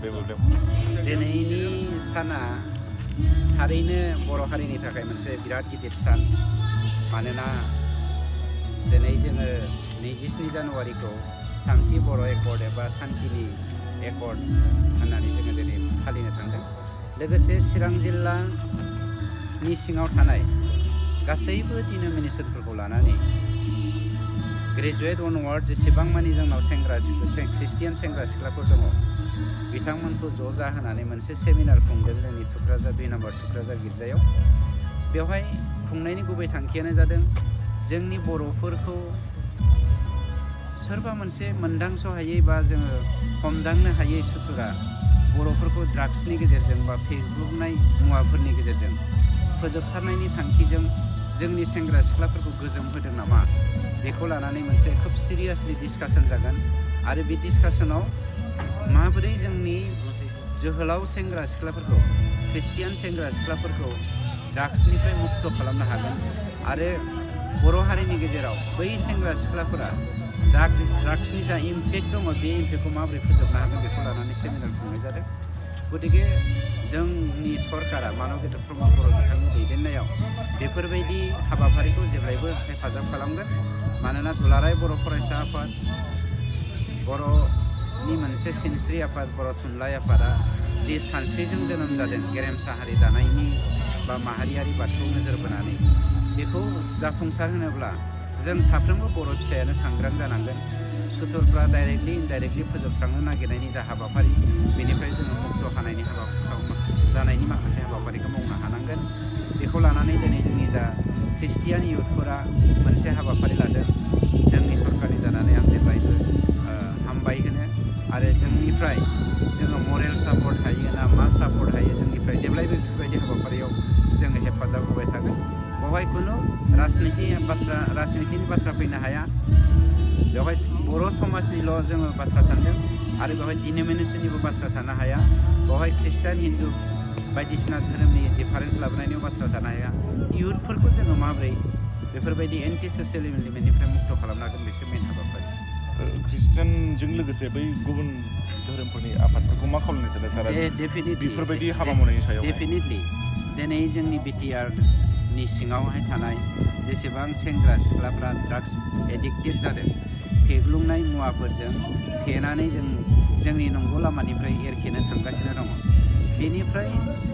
दिनैनि साना थारैनो बर' हारिनि थाखाय मोनसे बिराद गिदिर सान मानोना दिनै जोङो 27 जानुवारिखौ थामथि बर' एकर्ड एबा सान्तिनि एकर्ड होननानै जोङो दिनै फालिनो थांदों। लोगोसे चिरां जिल्लानि सिङाव थानाय गासैबो डिनोमिनेसनफोरखौ लानानै ग्रेजुवेट अनवार्ड जेसेबां मानि जोंनाव ख्रिस्टियान सेंग्रा सिख्लाफोर दङ बिथांमोनखौ ज' जाहोनानै मोनसे सेमिनार खुंदों जोंनि थुक्राझार 2 नम्बर थुक्राझार गिर्जायाव। बेवहाय खुंनायनि गुबै थांखियानो जादों जोंनि बर'फोरखौ सोरबा मोनसे मोनदांस' हायै बा जोङो हमदांनो हायै सुथुरा बर'फोरखौ ड्राग्सनि गेजेरजों बा फेग्लुंनाय मुवाफोरनि गेजेरजों फोजोबस्रांनायनि थांखिजों जोंनि सेंग्रा सिख्लाफोरखौ गोजोम होदों नामा बेखौ लानानै मोनसे खोब सिरियासलि डिसकासन जागोन आरो बे डिसकासनाव माबोरै जोंनि जोहोलाव सेंग्रा सिख्लाफोरखौ ख्रिस्टियान सेंग्रा सिख्लाफोरखौ ड्राग्सनिफ्राय मुक्त खालामनो हागोन आरो बर' हारिनि गेजेराव बै सेंग्रा सिख्लाफोरा ड्राग्सनि जा इम्पेक्ट दङ बे इम्पेक्टखौ माबोरै फोजोबनो हागोन बेखौ लानानै सेमिनार खुंनाय जादों। गतिके जोंनि सरकारा मानव गेदेर प्रमद बर' बिथांनि दैदेननायाव बेफोरबायदि हाबाफारिखौ जेब्लायबो हेफाजाब खालामगोन। मानोना दुलाराय बर' फरायसा आफाद, बर'नि मोनसे सिनस्रि आफाद बर' थुनलाइ आफादा जि सानस्रिजों जोनोम जादों गेरेमसा हारि दानायनि बा माहारियारि बादखौ नोजोर बोनानै बेखौ जाफुंसार होनोब्ला जों साफ्रोमबो बर' फिसायानो सांग्रां जानांगोन। सुथुरफ्रा डाइरेक्टलि इनडाइरेक्टलि फोजोबस्रांनो नागिरनायनि जा हाबाफारि बेनिफ्राय जोङो मुक्त जानायनि माखासे हाबाफारिखौ मावनो हानांगोन। बेखौ लानानै दिनै जोंनि जा ख्रिस्टियान इयुथफोरा मोनसे हाबाफारि लादों। जोंनि सरकारि जानानै आं जेब्लायबो हामबाय होनो आरो जोंनिफ्राय जोङो मरेल सापर्ट हायो ना मा सापर्ट हायो जोंनिफ्राय जेब्लायबो बेफोरबायदि हाबाफारियाव जोङो हेफाजाब होबाय थागोन। बेवहाय खुनु राजनितिनि बाथ्रा फैनो हाया। बेवहाय बर' समाजनिल' जोङो बाथ्रा सानदों आरो बेवहाय डिनोमिनेसननिबो बाथ्रा थानो हाया। बेवहाय ख्रिस्टान हिन्दु बायदिसिना धोरोमनि डिफारेन्स लाबोनायनि बाथ्रा थानो हाया। इयुथफोरखौ जोङो माबोरै बेफोरबायदि एन्टि ससियेल एलिमेन्टनिफ्राय मुक्त खालामनो हागोन बेसो मेन हाबाफारि। ख्रिस्टियानजों लोगोसे बै गुबुन धोरोमफोरनि आफादफोरखौ मा खालामनो सानो सारा बेफोरबायदि हाबा मावनायनि सायाव? डेफिनेटलि दिनै जोंनि बिटिआरनि सिङावहाय थानाय जेसेबां सेंग्रा सिख्लाफ्रा ड्राग्स एडिक्टेड जादों फेग्लुंनाय मुवाफोरजों फेनानै जोंनि नंगौ लामानिफ्राय एरखेनो थांगासिनो दङ। बेनिफ्राय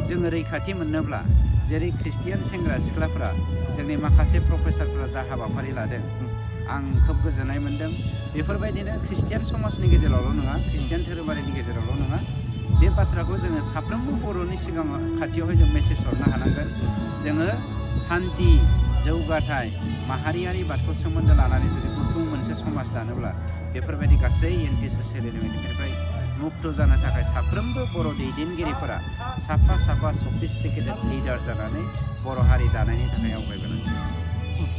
जोङो रैखाथि मोननोब्ला जेरै ख्रिस्टियान सेंग्रा सिख्लाफ्रा जोंनि माखासे प्रफेसारफ्रा जा हाबाफारि लादों आं खोब गोजोननाय मोन्दों। बेफोरबायदिनो ख्रिस्टियान समाजनि गेजेरावल' नङा ख्रिस्टियान धोरोमारिनि गेजेरावल' नङा बे बाथ्राखौ जोङो साफ्रोमबो बर'नि सिगाङाव खाथियावहाय जों मेसेज हरनो हानांगोन। जोङो सान्ति जौगाथाय माहारियारि बादखौ सोमोन्दो लानानै जुदि गुफुं मोनसे समाज दानोब्ला बेफोरबायदि गासै एन्टि ससियेल एलिमेन्टनिफ्राय मुक्त जानो थाखाय साफ्रोमबो बर' दैदेनगिरिफोरा साफा सफिस्टिकेटेड लिडार जानानै बर' हारि दानायनि थाखाय आवगायबोनांगोन।